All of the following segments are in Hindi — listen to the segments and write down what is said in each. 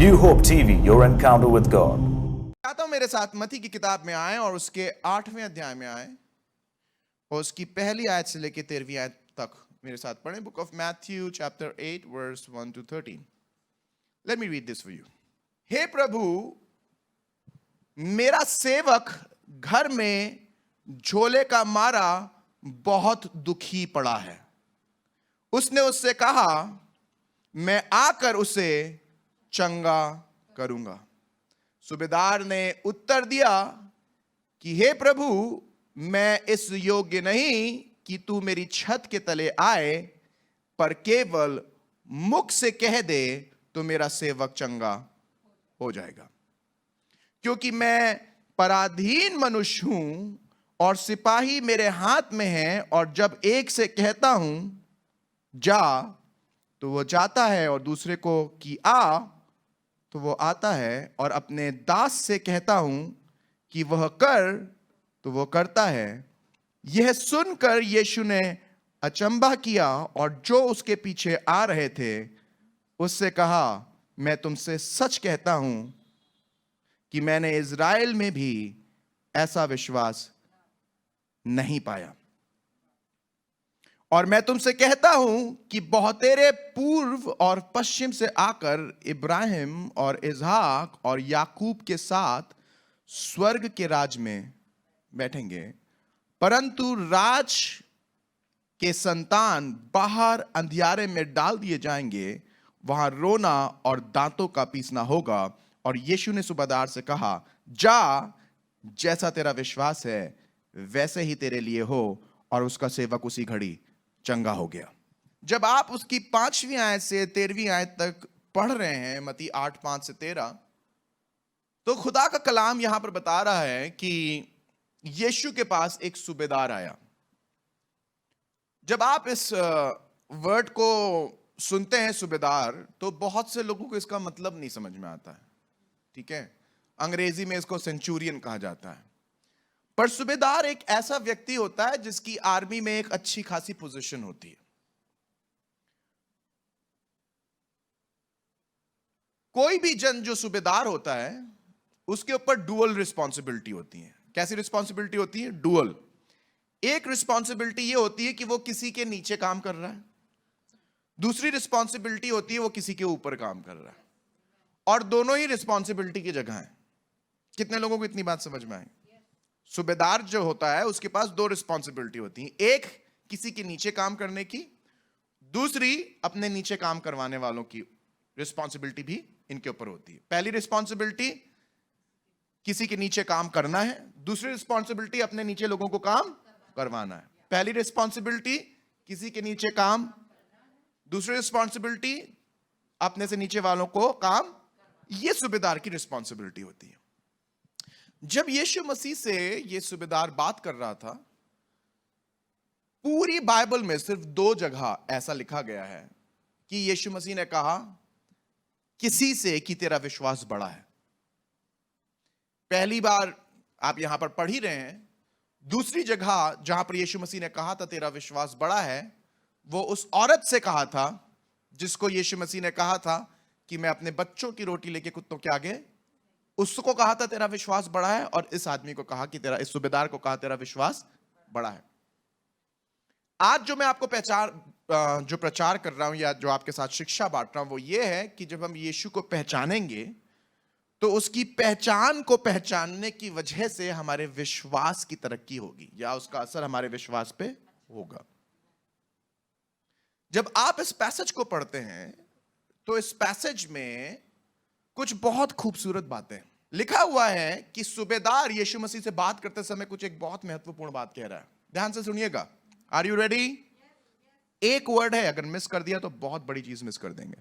New Hope TV, your encounter with God. चाहता हूं मेरे साथ मत्ती की किताब में आए और उसके 8वें अध्याय में आए और उसकी पहली आयत से लेकर 13वीं आयत तक मेरे साथ पढ़ें। Book of Matthew chapter 8 verse 1 to 13। Let me read this for you. हे प्रभु, मेरा सेवक घर में झोले का मारा बहुत दुखी पड़ा है। उसने उससे कहा, मैं आकर उसे चंगा करूंगा। सूबेदार ने उत्तर दिया कि हे प्रभु, मैं इस योग्य नहीं कि तू मेरी छत के तले आए, पर केवल मुख से कह दे तो मेरा सेवक चंगा हो जाएगा। क्योंकि मैं पराधीन मनुष्य हूं और सिपाही मेरे हाथ में हैं, और जब एक से कहता हूं जा तो वो जाता है, और दूसरे को कि आ तो वो आता है, और अपने दास से कहता हूं कि वह कर तो वो करता है। यह सुनकर यीशु ने अचंभा किया और जो उसके पीछे आ रहे थे उससे कहा, मैं तुमसे सच कहता हूं कि मैंने इज़राइल में भी ऐसा विश्वास नहीं पाया। और मैं तुमसे कहता हूं कि बहुतेरे पूर्व और पश्चिम से आकर इब्राहिम और इसहाक और याकूब के साथ स्वर्ग के राज में बैठेंगे, परंतु राज के संतान बाहर अंधियारे में डाल दिए जाएंगे, वहां रोना और दांतों का पीसना होगा। और यीशु ने सूबेदार से कहा, जा, जैसा तेरा विश्वास है वैसे ही तेरे लिए हो। और उसका सेवक उसी घड़ी चंगा हो गया। जब आप उसकी 5वीं आयत से 13वीं आयत तक पढ़ रहे हैं, मत्ती 8:5 से 13, तो खुदा का कलाम यहां पर बता रहा है कि यीशु के पास एक सूबेदार आया। जब आप इस वर्ड को सुनते हैं सूबेदार, तो बहुत से लोगों को इसका मतलब नहीं समझ में आता है। ठीक है, अंग्रेजी में इसको सेंचुरियन कहा जाता है। पर सूबेदार एक ऐसा व्यक्ति होता है जिसकी आर्मी में एक अच्छी खासी पोजीशन होती है। कोई भी जन जो सूबेदार होता है उसके ऊपर डुअल रिस्पॉन्सिबिलिटी होती है। कैसी रिस्पॉन्सिबिलिटी होती है? डुअल। एक रिस्पॉन्सिबिलिटी ये होती है कि वो किसी के नीचे काम कर रहा है, दूसरी रिस्पॉन्सिबिलिटी होती है वो किसी के ऊपर काम कर रहा है, और दोनों ही रिस्पॉन्सिबिलिटी की जगह है। कितने लोगों को इतनी बात समझ में आई? सूबेदार जो होता है उसके पास दो रिस्पॉन्सिबिलिटी होती है, एक किसी के नीचे काम करने की, दूसरी अपने नीचे काम करवाने वालों की रिस्पॉन्सिबिलिटी भी इनके ऊपर होती है। पहली रिस्पॉन्सिबिलिटी किसी के नीचे काम करना है, दूसरी रिस्पॉन्सिबिलिटी अपने नीचे लोगों को काम करवाना है। पहली रिस्पॉन्सिबिलिटी किसी के नीचे काम, दूसरी रिस्पॉन्सिबिलिटी अपने से नीचे वालों को काम। यह सूबेदार की रिस्पॉन्सिबिलिटी होती है। जब यीशु मसीह से यह सूबेदार बात कर रहा था, पूरी बाइबल में सिर्फ 2 जगह ऐसा लिखा गया है कि यीशु मसीह ने कहा किसी से कि तेरा विश्वास बड़ा है। पहली बार आप यहां पर पढ़ ही रहे हैं। दूसरी जगह जहां पर यीशु मसीह ने कहा था तेरा विश्वास बड़ा है, वो उस औरत से कहा था जिसको यीशु मसीह ने कहा था कि मैं अपने बच्चों की रोटी लेके कुत्तों के आगे, उसको कहा था तेरा विश्वास बड़ा है, और इस आदमी को कहा कि तेरा, इस सूबेदार को कहा तेरा विश्वास बड़ा है। आज जो मैं आपको जो प्रचार कर रहा हूं या जो आपके साथ शिक्षा बांट रहा हूं वो ये है कि जब हम यीशु को पहचानेंगे तो उसकी पहचान को पहचानने की वजह से हमारे विश्वास की तरक्की होगी, या उसका असर हमारे विश्वास पे होगा। जब आप इस पैसेज को पढ़ते हैं तो इस पैसेज में कुछ बहुत खूबसूरत बातें लिखा हुआ है कि सूबेदार यीशु मसीह से बात करते समय कुछ एक बहुत महत्वपूर्ण बात कह रहा है। ध्यान से सुनिएगा। Are you ready? एक वर्ड है, अगर मिस कर दिया तो बहुत बड़ी चीज मिस कर देंगे।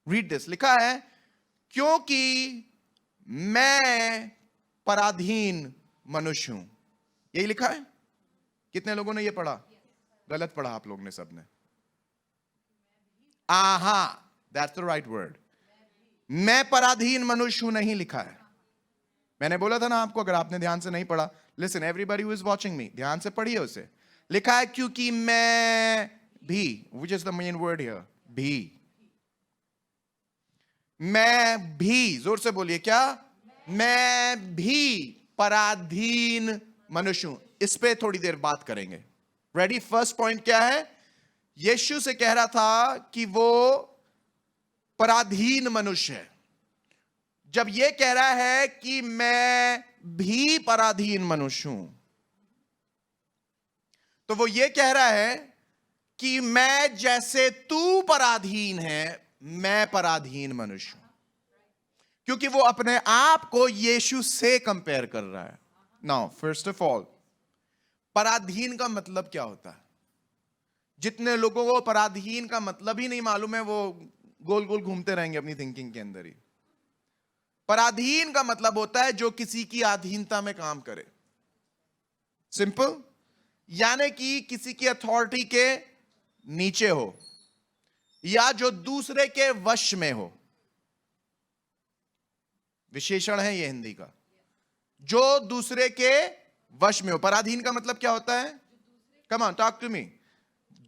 Read this. लिखा है, क्योंकि मैं पराधीन मनुष्य हूं। यही लिखा है। कितने लोगों ने यह पढ़ा? गलत पढ़ा आप लोगों ने, सबने। आहा, दैट्स द राइट वर्ड। मैं पराधीन मनुष्य हूं नहीं लिखा है। मैंने बोला था ना आपको, अगर आपने ध्यान से नहीं पढ़ा, listen everybody who is watching me, ध्यान से पढ़िए उसे। लिखा है क्योंकि मैं भी, which is the main word here, भी। मैं भी, जोर से बोलिए, क्या? मैं भी पराधीन मनुष्य हूं। इस पे थोड़ी देर बात करेंगे। रेडी? फर्स्ट पॉइंट क्या है? यीशु से कह रहा था कि वो पराधीन मनुष्य है। जब ये कह रहा है कि मैं भी पराधीन मनुष्य हूं, तो वो ये कह रहा है कि मैं जैसे तू पराधीन है, मैं पराधीन मनुष्य हूं। क्योंकि वो अपने आप को यीशु से कंपेयर कर रहा है। नाउ फर्स्ट ऑफ ऑल, पराधीन का मतलब क्या होता है? जितने लोगों को पराधीन का मतलब ही नहीं मालूम है, वो गोल गोल घूमते रहेंगे अपनी थिंकिंग के अंदर ही। पराधीन का मतलब होता है जो किसी की अधीनता में काम करे। सिंपल, यानी कि किसी की अथॉरिटी के नीचे हो, या जो दूसरे के वश में हो। विशेषण है ये हिंदी का, जो दूसरे के वश में हो। पराधीन का मतलब क्या होता है? Come on, talk to me.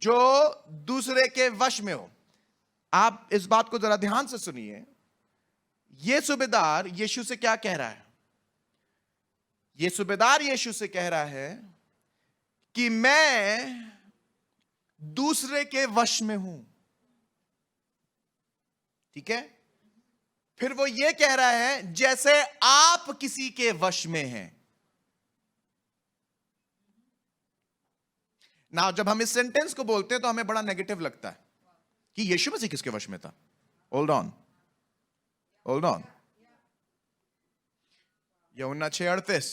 जो दूसरे के वश में हो। आप इस बात को जरा ध्यान से सुनिए। ये सूबेदार यीशु से क्या कह रहा है? ये सूबेदार यीशु से कह रहा है कि मैं दूसरे के वश में हूं। ठीक है? फिर वो ये कह रहा है जैसे आप किसी के वश में हैं। ना, जब हम इस सेंटेंस को बोलते हैं तो हमें बड़ा नेगेटिव लगता है कि यीशु मसीह किसके वश में था। Hold on, hold on. यूहन्ना 6:38,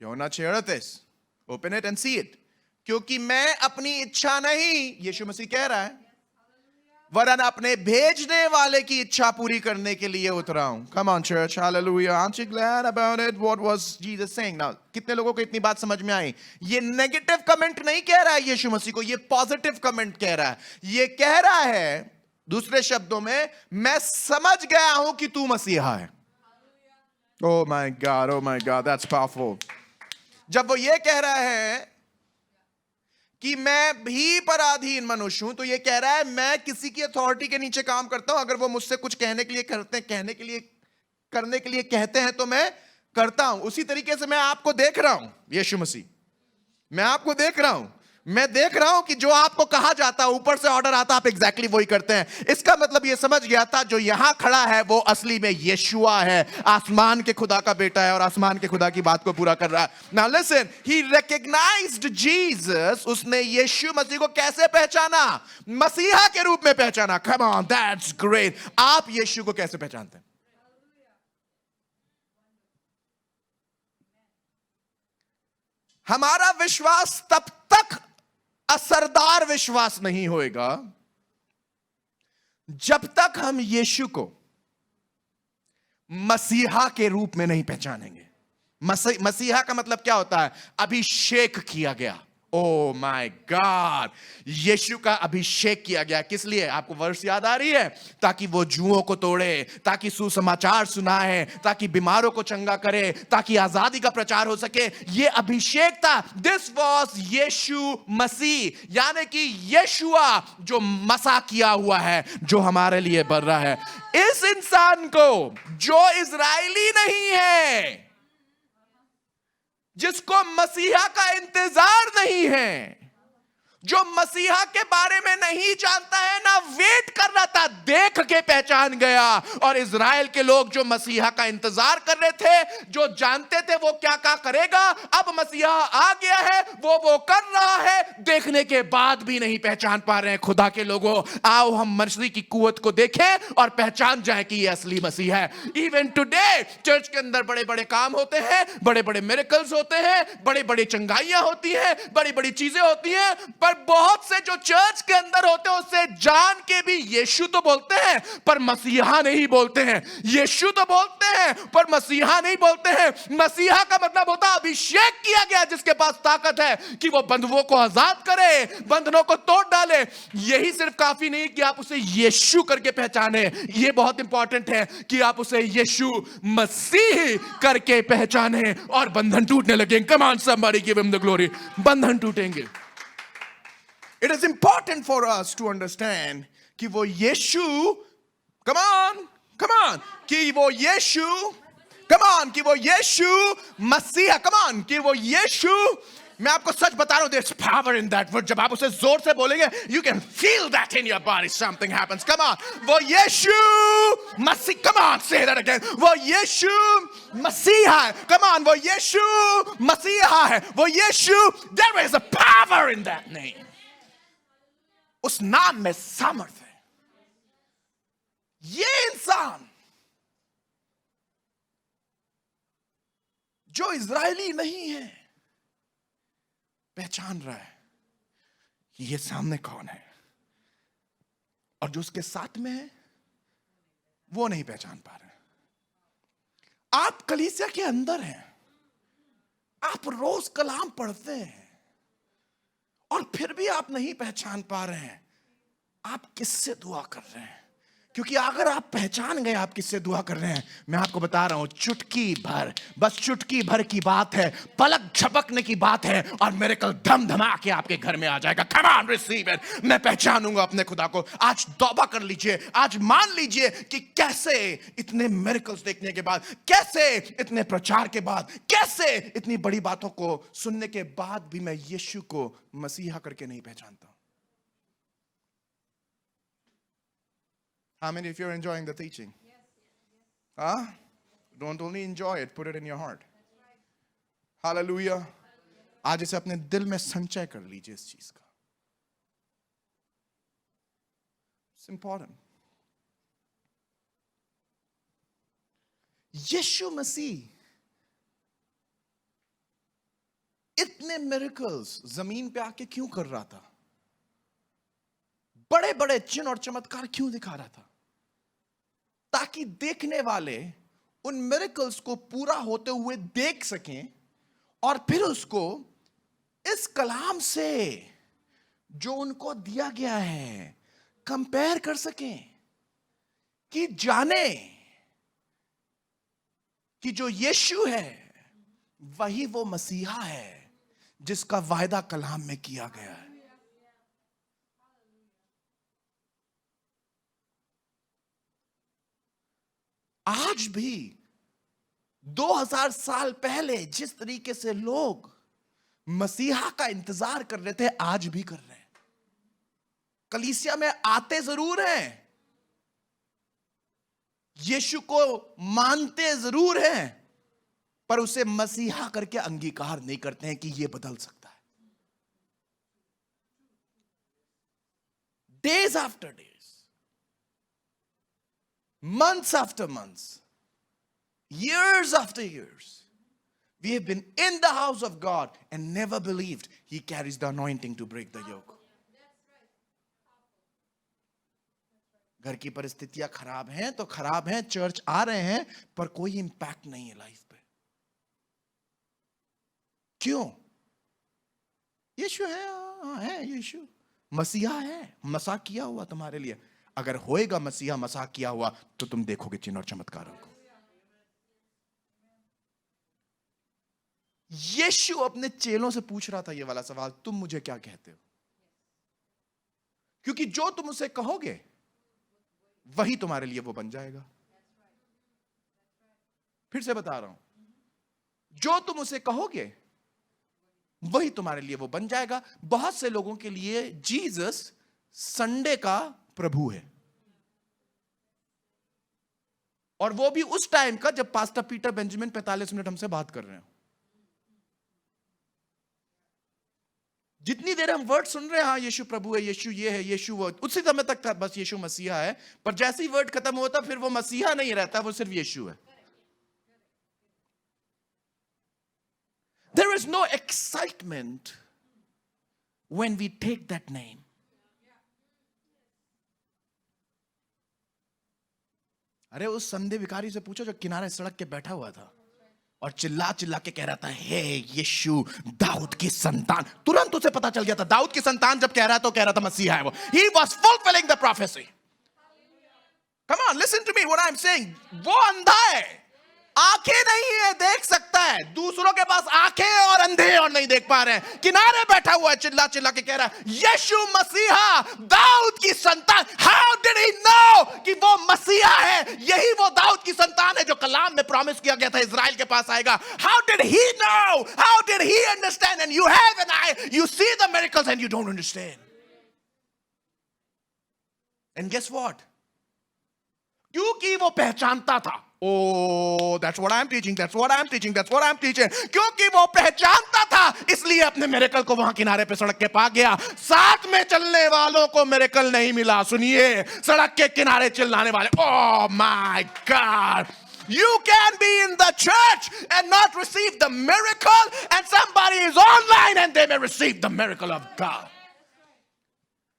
यूहन्ना 6:38, open it and see it. क्योंकि मैं अपनी इच्छा नहीं, यीशु मसीह कह रहा है, वरन अपने भेजने वाले की इच्छा पूरी करने के लिए उतरा हूं। Come on church, hallelujah. Aren't you glad about it? What was Jesus saying? Now, कितने लोगों को इतनी बात समझ में आई? ये नेगेटिव कमेंट नहीं कह रहा है यीशु मसीह को, ये पॉजिटिव कमेंट कह रहा है। ये कह रहा है दूसरे शब्दों में, मैं समझ गया हूं कि तू मसीहा है। Oh my God, that's powerful. जब वो ये कह रहा है कि मैं भी पराधीन मनुष्य हूं, तो ये कह रहा है मैं किसी की अथॉरिटी के नीचे काम करता हूं। अगर वो मुझसे कुछ कहने के लिए करते हैं, कहने के लिए, करने के लिए कहते हैं, तो मैं करता हूं। उसी तरीके से मैं आपको देख रहा हूं, यीशु मसीह, मैं आपको देख रहा हूं। मैं देख रहा हूं कि जो आपको कहा जाता है, ऊपर से ऑर्डर आता, आप एग्जैक्टली वही करते हैं। इसका मतलब ये समझ गया था, जो यहां खड़ा है वो असली में यीशुआ है, आसमान के खुदा का बेटा है, और आसमान के खुदा की बात को पूरा कर रहा है। नाउ लिसन, ही रिकॉग्नाइज्ड जीसस। उसने यीशु मसीह को कैसे पहचाना? मसीहा के रूप में पहचाना। Come on, that's great. आप यीशु को कैसे पहचानते हैं? हमारा विश्वास तब तक असरदार विश्वास नहीं होएगा जब तक हम यीशु को मसीहा के रूप में नहीं पहचानेंगे। मसीहा का मतलब क्या होता है? अभिषेक किया गया। ओ माय गॉड, यीशु का अभिषेक किया गया। किस लिए? आपको वर्ष याद आ रही है? ताकि वो जुओं को तोड़े, ताकि सुसमाचार सुनाए, ताकि बीमारों को चंगा करे, ताकि आजादी का प्रचार हो सके। ये अभिषेक था। दिस वॉज यीशु मसीह, यानी कि यीशुआ जो मसा किया हुआ है, जो हमारे लिए बढ़ रहा है। इस इंसान को जो इजरायली नहीं है, जिसको मसीहा का इंतजार नहीं है, जो मसीहा के बारे में नहीं जानता है, ना वेट कर रहा था, देख के पहचान गया। और इजराइल के लोग जो मसीहा का इंतजार कर रहे थे, जो जानते थे वो क्या क्या करेगा, अब मसीहा आ गया है, वो कर रहा है, देखने के बाद भी नहीं पहचान पा रहे हैं। खुदा के लोगों, आओ हम मसीह की कुव्वत को देखें और पहचान जाए कि ये असली मसीह है। इवन टुडे चर्च के अंदर बड़े बड़े काम होते हैं, बड़े बड़े मिरेकल्स होते हैं, बड़ी बड़ी चंगाइयां होती हैं, बड़ी बड़ी चीजें होती हैं, पर बहुत से जो चर्च के अंदर होते हैं उससे जान के भी यीशु तो बोलते हैं पर मसीहा नहीं बोलते हैं। यीशु तो बोलते हैं पर मसीहा नहीं बोलते हैं। मसीहा का मतलब होता है अभिषेक किया गया, जिसके पास ताकत है कि वो बंधुओं को आजाद करे, बंधनों को तोड़ डाले। यही सिर्फ काफी नहीं कि आप उसे यीशु करके पहचाने, ये बहुत इंपॉर्टेंट है कि आप उसे यीशु मसीह करके पहचाने और बंधन टूटने लगे। Come on somebody give him the glory. बंधन टूटेंगे। It is important for us to understand कि वो यीशु, come Come on, कि वो यीशु, come on, कि वो यीशु मसीहा, come on, कि वो यीशु, मैं आपको सच बता रहा हूं, there's power in that word. जब आप उसे जोर से बोलेंगे, you can feel that in your body, something happens. Come on, वो यीशु मसीह, come on, say that again. वो यीशु मसीहा है, come on, वो यीशु मसीहा है, वो यीशु, there is a power in that name. उस नाम में सामर्थ्य है. ये इंसान जो इजरायली नहीं है पहचान रहा है कि ये सामने कौन है, और जो उसके साथ में है वो नहीं पहचान पा रहे. आप कलीसिया के अंदर हैं, आप रोज कलाम पढ़ते हैं, और फिर भी आप नहीं पहचान पा रहे हैं आप किससे दुआ कर रहे हैं. क्योंकि अगर आप पहचान गए आप किससे दुआ कर रहे हैं, मैं आपको बता रहा हूं, चुटकी भर, बस चुटकी भर की बात है, पलक झपकने की बात है, और मिरेकल धम धमा के आपके घर में आ जाएगा. Come on, receive it. मैं पहचानूंगा अपने खुदा को. आज तौबा कर लीजिए, आज मान लीजिए कि कैसे इतने मिरेकल्स देखने के बाद, कैसे इतने प्रचार के बाद, कैसे इतनी बड़ी बातों को सुनने के बाद भी मैं यीशु को मसीहा करके नहीं पहचानता. How many of you are enjoying the teaching? Huh? Don't only enjoy it, put it in your heart. Hallelujah. आज इसे अपने दिल में संचय कर लीजिए इस चीज का. It's important. यीशु मसीह इतने मिरेकल्स जमीन पे आके क्यों कर रहा था? बड़े बड़े चिन्ह और चमत्कार क्यों दिखा रहा था? ताकि देखने वाले उन मिरेकल्स को पूरा होते हुए देख सकें, और फिर उसको इस कलाम से जो उनको दिया गया है कंपेयर कर सकें, कि जाने कि जो यीशु है वही वो मसीहा है जिसका वायदा कलाम में किया गया है. आज भी 2000 साल पहले जिस तरीके से लोग मसीहा का इंतजार कर रहे थे, आज भी कर रहे हैं. कलीसिया में आते जरूर हैं, यीशु को मानते जरूर हैं, पर उसे मसीहा करके अंगीकार नहीं करते हैं कि यह बदल सकता है. Days after days, months after months, years after years, we have been in the house of God and never believed He carries the anointing to break the yoke. घर की परिस्थितियां खराब हैं तो खराब हैं, चर्च आ रहे हैं, पर कोई इंपैक्ट नहीं है लाइफ पे. क्यों? यीशु है, यीशु मसीहा है, मसा किया हुआ तुम्हारे लिए. अगर होएगा मसीहा मसाह किया हुआ तो तुम देखोगे चिन्ह और चमत्कारों को. यीशु अपने चेलों से पूछ रहा था ये वाला सवाल, तुम मुझे क्या कहते हो? क्योंकि जो तुम उसे कहोगे वही तुम्हारे लिए वो बन जाएगा. फिर से बता रहा हूं, जो तुम उसे कहोगे वही तुम्हारे लिए वो बन जाएगा. बहुत से लोगों के लिए जीसस संडे का प्रभु है, और वो भी उस टाइम का जब पास्टर पीटर बेंजामिन 45 मिनट हमसे बात कर रहे हैं. जितनी देर हम वर्ड सुन रहे हैं, हाँ यीशु प्रभु है, यीशु ये है, यीशु वो, उसी समय तक था बस यीशु मसीहा है. पर जैसे ही वर्ड खत्म होता फिर वो मसीहा नहीं रहता, वो सिर्फ यीशु है. There is no excitement when we take that name. अरे उस संधे भिखारी से पूछो जो किनारे सड़क के बैठा हुआ था और चिल्ला चिल्ला के कह रहा था, हे यीशु दाऊद की संतान. तुरंत उसे पता चल गया था, दाऊद की संतान जब कह रहा है तो कह रहा था मसीहा है वो. He was fulfilling the prophecy. Come on, listen to me what I'm saying. वो अंधा है, आंखें नहीं है, देख सकता है। दूसरों के पास आंखें हैं और अंधे हैं और नहीं देख पा रहे हैं। किनारे बैठा हुआ है, चिल्ला चिल्ला के कह रहा है, यीशु मसीहा दाऊद की संतान। हाउ डिड ही नो कि वो मसीहा है? यही वो दाऊद की संतान है जो कलाम में प्रॉमिस किया गया था इजराइल के पास आएगा। How did he know? How did he understand? And you have an eye, you see the miracles and you don't understand. And guess what? क्योंकि वो पहचानता था। Oh, that's what I'm teaching, that's what I'm teaching, that's what I'm teaching. क्योंकि वो पहचानता था, इसलिए अपने मिरेकल को वहां किनारे पे सड़क के पा गया। साथ में चलने वालों को मिरेकल नहीं मिला। सुनिए, सड़क के किनारे चिल्लाने वाले, oh my God, you can be in the church and not receive the miracle, and somebody is online and they may receive the miracle of God.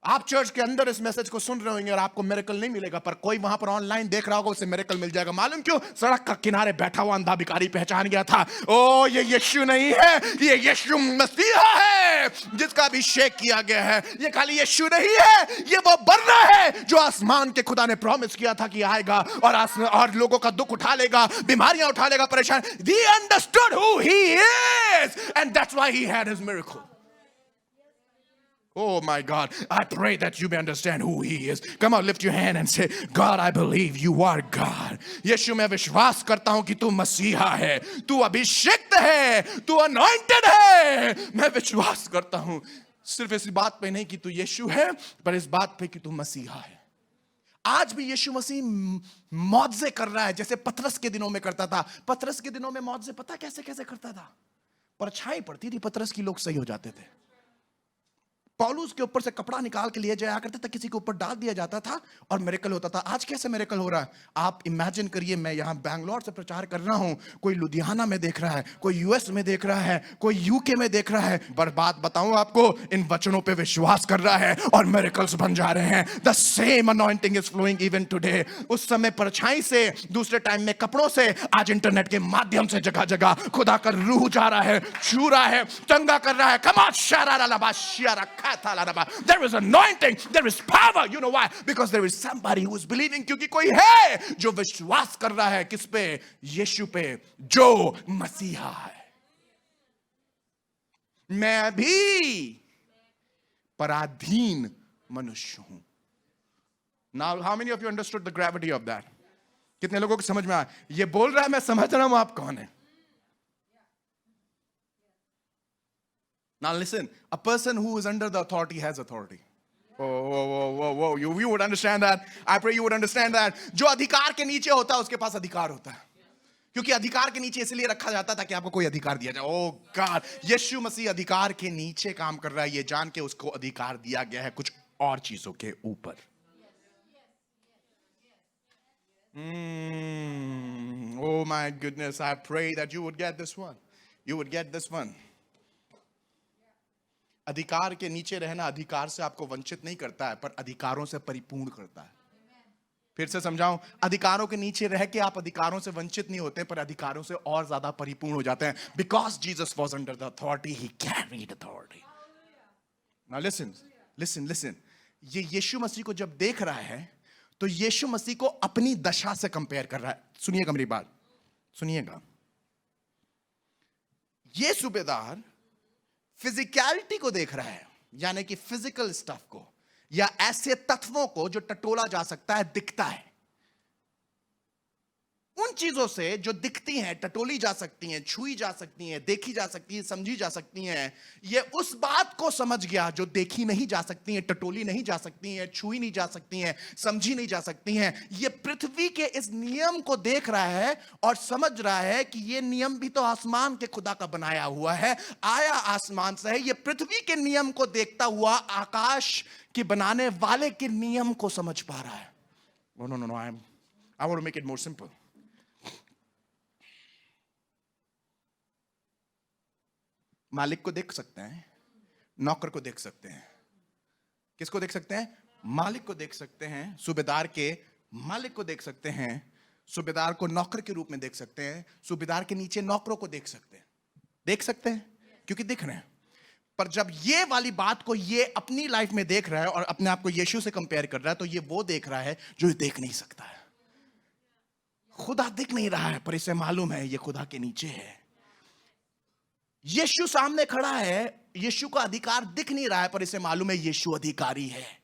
आप चर्च के अंदर इस मैसेज को सुन रहे होंगे और आपको मिरेकल नहीं मिलेगा, पर कोई वहां पर ऑनलाइन देख रहा होगा, उसे मिरेकल मिल जाएगा। मालूम क्यों? सड़क का किनारे बैठा हुआ अंधा भिखारी पहचान गया था, ओ ये यीशु नहीं है, ये यीशु मसीहा है जिसका अभिषेक किया गया है। ये खाली यीशु नहीं है, ये वो बरना है जो आसमान के खुदा ने प्रॉमिस किया था कि आएगा और लोगों का दुख उठा लेगा, बीमारियां उठा लेगा, परेशान। He understood who he is and that's why he had his miracle. Oh my God, I pray that you may understand who he is. Come on, lift your hand and say, God, I believe you are God. यीशु, मैं विश्वास करता हूं कि तू मसीहा है, तू अभिषिक्त है, तू अनॉइंटेड है। मैं विश्वास करता हूं सिर्फ इस बात पे नहीं कि तू यीशु है, पर इस बात पे कि तू मसीहा है। आज भी यीशु मसीह मौजज़े कर रहा है, जैसे पतरस के दिनों में करता था। पतरस के दिनों में मौजज़े पता कैसे कैसे करता था? परछाई पड़ती थी पतरस की, लोग सही हो जाते थे। पौलुस के ऊपर से कपड़ा निकाल के लिए जाया करता था, किसी के ऊपर डाल दिया जाता था और मिरेकल होता था। आज कैसे मिरेकल हो रहा है? आप इमेजिन करिए, मैं यहां बैंगलोर से प्रचार कर रहा हूं, कोई लुधियाना में देख रहा है, कोई यूएस में देख रहा है, कोई यूके में देख रहा है। पर बात बताऊं आपको, इन वचनों पे विश्वास कर रहा है और मिरेकल्स बन जा रहे हैं। The same anointing is flowing even today. उस समय परछाई से, दूसरे टाइम में कपड़ों से, आज इंटरनेट के माध्यम से जगह जगह खुदा का रूह जा रहा है, छू रहा है, चंगा कर रहा है। Come on, there is anointing, there is power. You know why? Because there is somebody who is believing. क्योंकि कोई है जो विश्वास कर रहा है, किस पे? यीशु पे, जो मसीहा है। मैं भी पराधीन मनुष्य हूं। Now, how many of you understood the gravity of that? कितने लोगों को समझ में आया? ये बोल रहा है, मैं समझ रहा हूं आप कौन है। Now listen, a person who is under the authority has authority. Whoa. You would understand that. I pray you would understand that. जो अधिकार के नीचे होता है, उसके पास अधिकार होता है। क्योंकि अधिकार के नीचे इसलिए रखा जाता था कि आपको कोई अधिकार दिया जाए। ओह गॉड, यीशु मसीह अधिकार के नीचे काम कर रहा है, ये जान के उसको अधिकार दिया गया है कुछ और चीजों के ऊपर। Oh my goodness, I pray that you would get this one. You would get this one. अधिकार के नीचे रहना अधिकार से आपको वंचित नहीं करता है, पर अधिकारों से परिपूर्ण करता है। फिर से समझाऊं, अधिकारों के नीचे रह के आप अधिकारों से वंचित नहीं होते, पर अधिकारों से और ज्यादा परिपूर्ण हो जाते हैं। Because Jesus was under the authority, he carried authority. Now listen. ये यीशु मसीह को जब देख रहा है, तो यीशु मसीह को अपनी दशा से कंपेयर कर रहा है। सुनिएगा मेरी बात, सुनिएगा। ये सूबेदार फिजिकलिटी को देख रहा है, यानी कि फिजिकल स्टफ को, या ऐसे तत्वों को जो टटोला जा सकता है, दिखता है। उन चीजों से जो दिखती हैं, टटोली जा सकती हैं, छुई जा सकती हैं, देखी जा सकती हैं, समझी जा सकती हैं। ये उस बात को समझ गया जो देखी नहीं जा सकती हैं, टटोली नहीं जा सकती हैं, छुई नहीं जा सकती हैं, समझी नहीं जा सकती हैं। ये पृथ्वी के इस नियम को देख रहा है और समझ रहा है कि ये नियम भी तो आसमान के खुदा का बनाया हुआ है, आया आसमान से है। ये पृथ्वी के नियम को देखता हुआ आकाश के बनाने वाले के नियम को समझ पा रहा है। No, I want to make it more simple. मालिक को देख सकते हैं, नौकर को देख सकते हैं। किसको देख सकते हैं? मालिक को देख सकते हैं। सूबेदार के मालिक को देख सकते हैं, सूबेदार को नौकर के रूप में देख सकते हैं, सूबेदार के नीचे नौकरों को देख सकते हैं क्योंकि दिख रहे हैं। पर जब ये वाली बात को ये अपनी लाइफ में देख रहा है और अपने आप को यीशु से कंपेयर कर रहा है, तो ये वो देख रहा है जो देख नहीं सकता है। खुदा दिख नहीं रहा है पर इसे मालूम है ये खुदा के नीचे है। यीशु सामने खड़ा है, यीशु का अधिकार दिख नहीं रहा है पर इसे मालूम है यीशु अधिकारी है।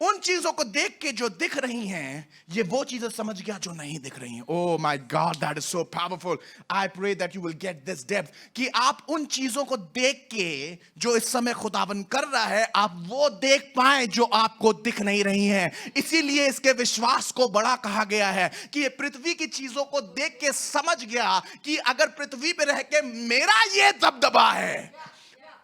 उन चीजों को देख के जो दिख रही हैं, ये वो चीजें समझ गया जो नहीं दिख रही हैं। Oh my God, that is so powerful. I pray that you will get this depth, कि आप उन चीजों को देख के जो इस समय खुदावन कर रहा है, आप वो देख पाए जो आपको दिख नहीं रही हैं। इसीलिए इसके विश्वास को बड़ा कहा गया है कि ये पृथ्वी की चीजों को देख के समझ गया कि अगर पृथ्वी पे रह के मेरा ये दबदबा है,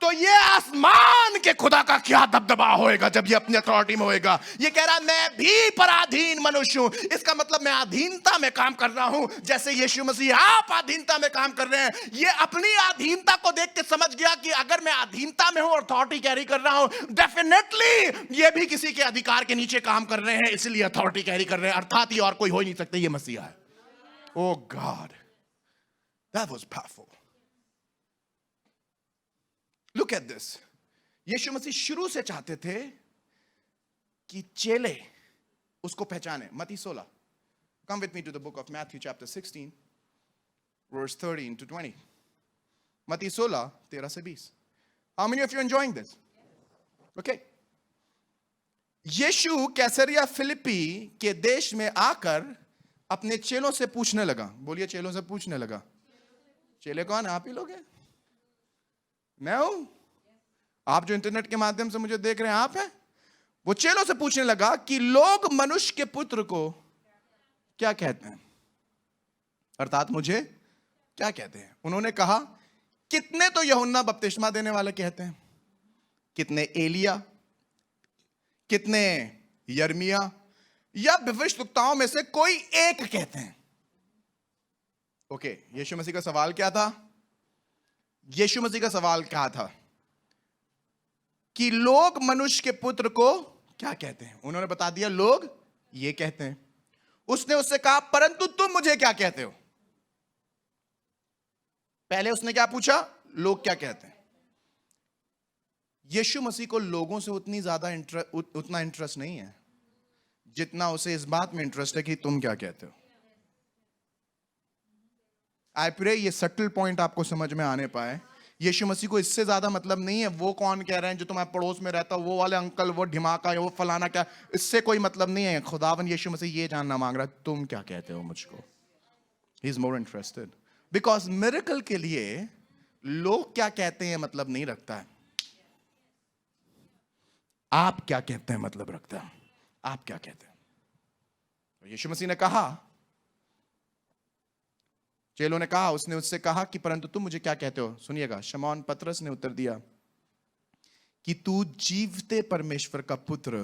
तो ये आसमान के खुदा का क्या दबदबा होएगा जब ये अपनी अथॉरिटी में होएगा। ये कह रहा है मैं भी पराधीन मनुष्य हूं, इसका मतलब मैं अधीनता में काम कर रहा हूं, जैसे यीशु मसीह आप अधीनता में काम कर रहे हैं। ये अपनी अधीनता को देख के समझ गया कि अगर मैं अधीनता में हूं और अथॉरिटी कैरी कर रहा हूं, डेफिनेटली ये भी किसी के अधिकार के नीचे काम कर रहे हैं, इसलिए अथॉरिटी कैरी कर रहे हैं, अर्थात ये और कोई हो ही नहीं सकते, ये मसीहा है। Oh God, that was powerful. Look at this. Yeshu Masih शुरू से चाहते थे कि चेले उसको पहचाने। मत्ती 16. Come with me to the book of Matthew chapter 16 verse 13 to 20. मत्ती 16 13 से 20. How many of you enjoying this? Okay. यीशु कैसरिया फिलिप्पी के देश में आकर अपने चेलों से पूछने लगा। बोलिए, चेलों से पूछने लगा। चेले कौन? आप ही लोग हैं, मैं हूं। आप जो इंटरनेट के माध्यम से मुझे देख रहे हैं, आप हैं। वो चेलों से पूछने लगा कि लोग मनुष्य के पुत्र को क्या कहते हैं, अर्थात मुझे क्या कहते हैं। उन्होंने कहा, कितने तो यूहन्ना बपतिस्मा देने वाले कहते हैं, कितने एलिया, कितने यर्मिया या भविष्यवक्ताओं में से कोई एक कहते हैं। ओके, यीशु मसीह का सवाल क्या था? यीशु मसीह का सवाल क्या था कि लोग मनुष्य के पुत्र को क्या कहते हैं। उन्होंने बता दिया, लोग ये कहते हैं। उसने उससे कहा, परंतु तुम मुझे क्या कहते हो? पहले उसने क्या पूछा? लोग क्या कहते हैं। यीशु मसीह को लोगों से उतना इंटरेस्ट नहीं है जितना उसे इस बात में इंटरेस्ट है कि तुम क्या कहते हो। आई प्रे ये सटल पॉइंट आपको समझ में आने पाए। यीशु मसीह को इससे ज्यादा मतलब नहीं है वो कौन कह रहे हैं, जो तुम्हारे पड़ोस में रहता, वो वाले अंकल, वो ढिमाका, वो फलाना, क्या, इससे कोई मतलब नहीं है। खुदावन यीशु मसीह ये जानना मांग रहा है, तुम क्या कहते हो मुझको। He is more interested, because miracle के लिए लोग क्या कहते हैं मतलब नहीं रखता है, आप क्या कहते हैं मतलब रखता है। आप क्या कहते हैं। तो यीशु मसीह ने कहा, चेलों ने कहा, उसने उससे कहा कि परंतु तुम मुझे क्या कहते हो। सुनिएगा, शमौन पतरस ने उत्तर दिया कि तू जीवते परमेश्वर का पुत्र।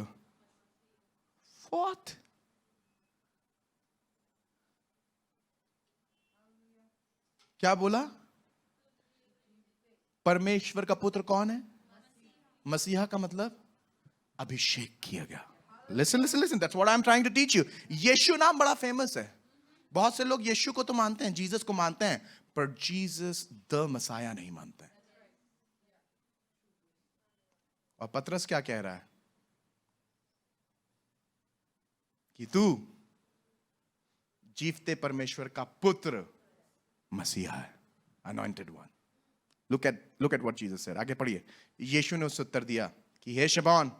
What? क्या बोला? परमेश्वर का पुत्र कौन है? मसीहा का मतलब अभिषेक किया गया। Listen, listen, listen. That's what I'm trying to teach you. यीशु नाम बड़ा फेमस है। बहुत से लोग यीशु को तो मानते हैं, जीसस को मानते हैं, पर जीसस द मसाया नहीं मानते। और पतरस क्या कह रहा है कि तू जीवते परमेश्वर का पुत्र मसीहा है, anointed one. Look at what Jesus said. आगे पढ़िए। यीशु ने उससे उत्तर दिया कि हे शमौन,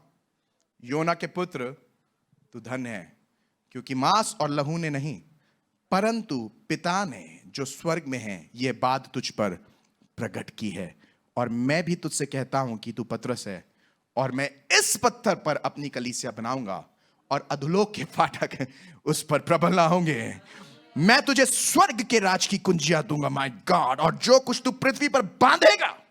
योना के पुत्र, तू धन्य है, क्योंकि मांस और लहू ने नहीं, परंतु पिता ने जो स्वर्ग में है यह बात तुझ पर प्रकट की है। और मैं भी तुझसे कहता हूं कि तू पतरस है, और मैं इस पत्थर पर अपनी कलीसिया बनाऊंगा, और अधोलोक के फाटक उस पर प्रबल ना होंगे। मैं तुझे स्वर्ग के राज की कुंजियां दूंगा, माय गॉड, और जो कुछ तू पृथ्वी पर बांधेगा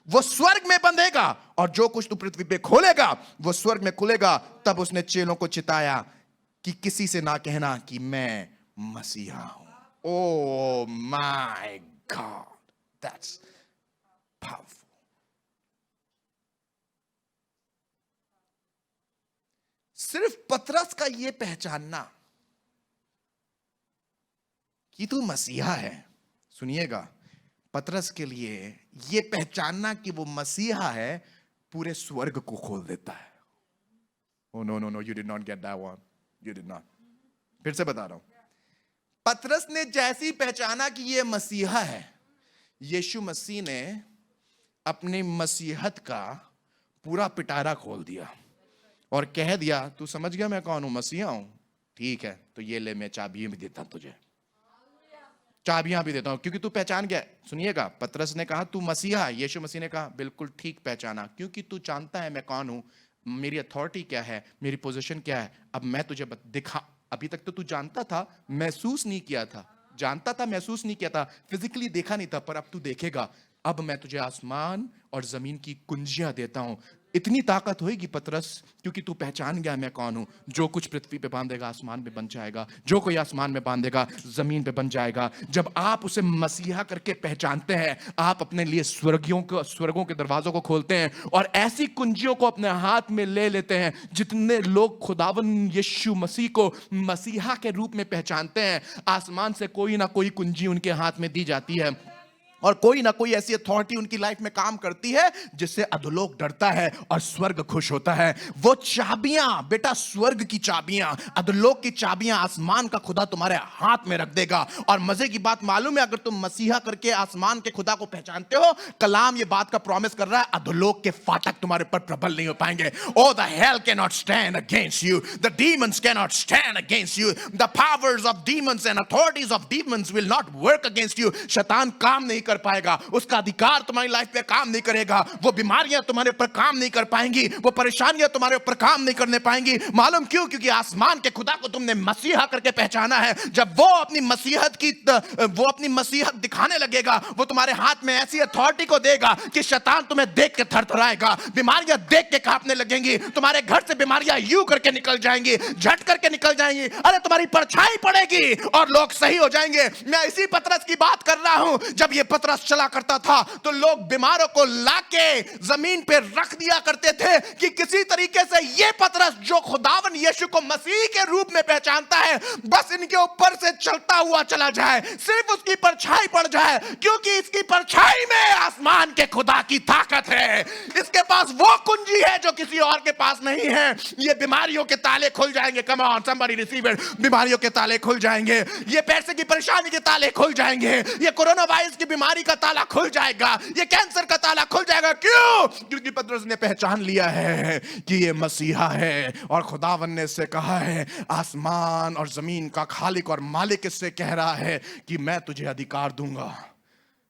वो स्वर्ग में बंधेगा, और जो कुछ तू पृथ्वी पे खोलेगा वो स्वर्ग में खुलेगा। तब उसने चेलों को चिताया कि किसी से ना कहना कि मैं मसीहा हूं। ओह माय गॉड, दैट्स पावरफुल। सिर्फ पतरस का यह पहचानना कि तू मसीहा है, सुनिएगा, पतरस के लिए यह पहचानना कि वो मसीहा है पूरे स्वर्ग को खोल देता है। Oh no, no, no, you did not get that one. You did not. फिर से बता रहा हूं, पतरस ने जैसी पहचाना कि ये मसीहा है, यीशु मसीह ने अपनी मसीहत का पूरा पिटारा खोल दिया और कह दिया, तू समझ गया मैं कौन हूं, मसीहा हूं, ठीक है, तो ये ले, मैं चाबियां भी देता हूं तुझे, चाबियां भी देता हूं, क्योंकि तू पहचान गया। सुनिएगा, पतरस ने कहा तू मसीहा है, यीशु मसीह ने कहा बिल्कुल ठीक पहचाना, क्योंकि तू जानता है मैं कौन हूं, मेरी अथॉरिटी क्या है, मेरी पोजीशन क्या है, अब मैं तुझे दिखा। अभी तक तो तू जानता था, महसूस नहीं किया था, जानता था महसूस नहीं किया था, फिजिकली देखा नहीं था, पर अब तू देखेगा। अब मैं तुझे आसमान और जमीन की कुंजियां देता हूं। इतनी ताकत होगी पतरस, क्योंकि तू पहचान गया मैं कौन हूं। जो कुछ पृथ्वी पे बांधेगा आसमान में बन जाएगा, जो कोई आसमान में बांधेगा जमीन पे बन जाएगा। जब आप उसे मसीहा करके पहचानते हैं, आप अपने लिए स्वर्गों के दरवाजों को खोलते हैं और ऐसी कुंजियों को अपने हाथ में ले लेते हैं। जितने लोग खुदावन यीशु मसीह को मसीहा के रूप में पहचानते हैं, आसमान से कोई ना कोई कुंजी उनके हाथ में दी जाती है और कोई ना कोई ऐसी अथॉरिटी उनकी लाइफ में काम करती है जिससे अधोलोक डरता है और स्वर्ग खुश होता है। वो चाबियां, बेटा, स्वर्ग की चाबियां, अधोलोक की चाबियां आसमान का खुदा तुम्हारे हाथ में रख देगा। और मजे की बात मालूम है, अगर तुम मसीहा करके आसमान के खुदा को पहचानते हो, कलाम ये बात का प्रॉमिस कर रहा है, अधोलोक के फाटक तुम्हारे ऊपर प्रबल नहीं हो पाएंगे। O the hell can not stand against you, the demons can not stand against you, the powers of demons and authorities of demons will not work against you. शैतान काम नहीं कर पाएगा, उसका अधिकार तुम्हारी लाइफ पे काम नहीं करेगा, वो बीमारियां तुम्हारे ऊपर काम नहीं कर पाएंगी, वो परेशानियां तुम्हारे ऊपर काम नहीं करने पाएंगी। मालूम क्यों? क्योंकि आसमान के खुदा को तुमने मसीहा करके पहचाना है। जब वो अपनी मसीहत दिखाने लगेगा, वो तुम्हारे हाथ में ऐसी अथॉरिटी को देगा कि शैतान तुम्हें देख के थरथराएगा, बीमारियां देख के कांपने लगेंगी, तुम्हारे घर से बीमारियां यूं करके निकल जाएंगी, झट करके निकल जाएंगी, अरे तुम्हारी परछाई पड़ेगी और लोग सही हो जाएंगे। मैं इसी पतरस की बात कर रहा हूं। जब ये पतरस चला करता था तो लोग बीमारों को लाके जमीन पे रख दिया करते थे कि किसी तरीके से ये पतरस जो खुदावन यीशु को मसीह के रूप में पहचानता है, बस इनके ऊपर से चलता हुआ चला जाए, सिर्फ उसकी परछाई पड़ जाए, क्योंकि इसकी परछाई में आसमान के खुदा की ताकत है। इसके पास वो कुंजी है जो किसी और के पास नहीं है। ये बीमारियों के ताले खुल जाएंगे। Come on somebody receive it. बीमारियों के ताले खुल जाएंगे, ये पैसे की परेशानी के ताले खुल जाएंगे, ये कोरोना वायरस की बीमारी का ताला खुल जाएगा, ये कैंसर का ताला खुल जाएगा। क्यों? क्योंकि पतरस ने पहचान लिया है कि ये मसीहा है और खुदावन ने इससे कहा है, आसमान और जमीन का खालिक और मालिक इससे कह रहा है कि मैं तुझे अधिकार दूंगा,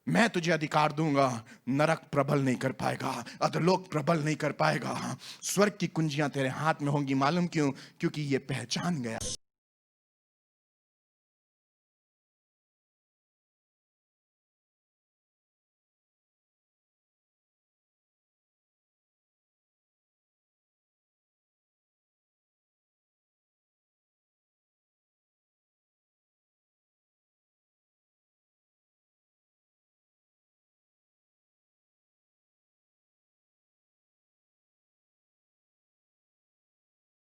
मैं तुझे अधिकार दूंगा। नरक प्रबल नहीं कर पाएगा, अधोलोक प्रबल नहीं कर पाएगा, स्वर्ग की कुंजियां तेरे हाथ में होंगी। मालूम क्यों? क्योंकि ये पहचान गया।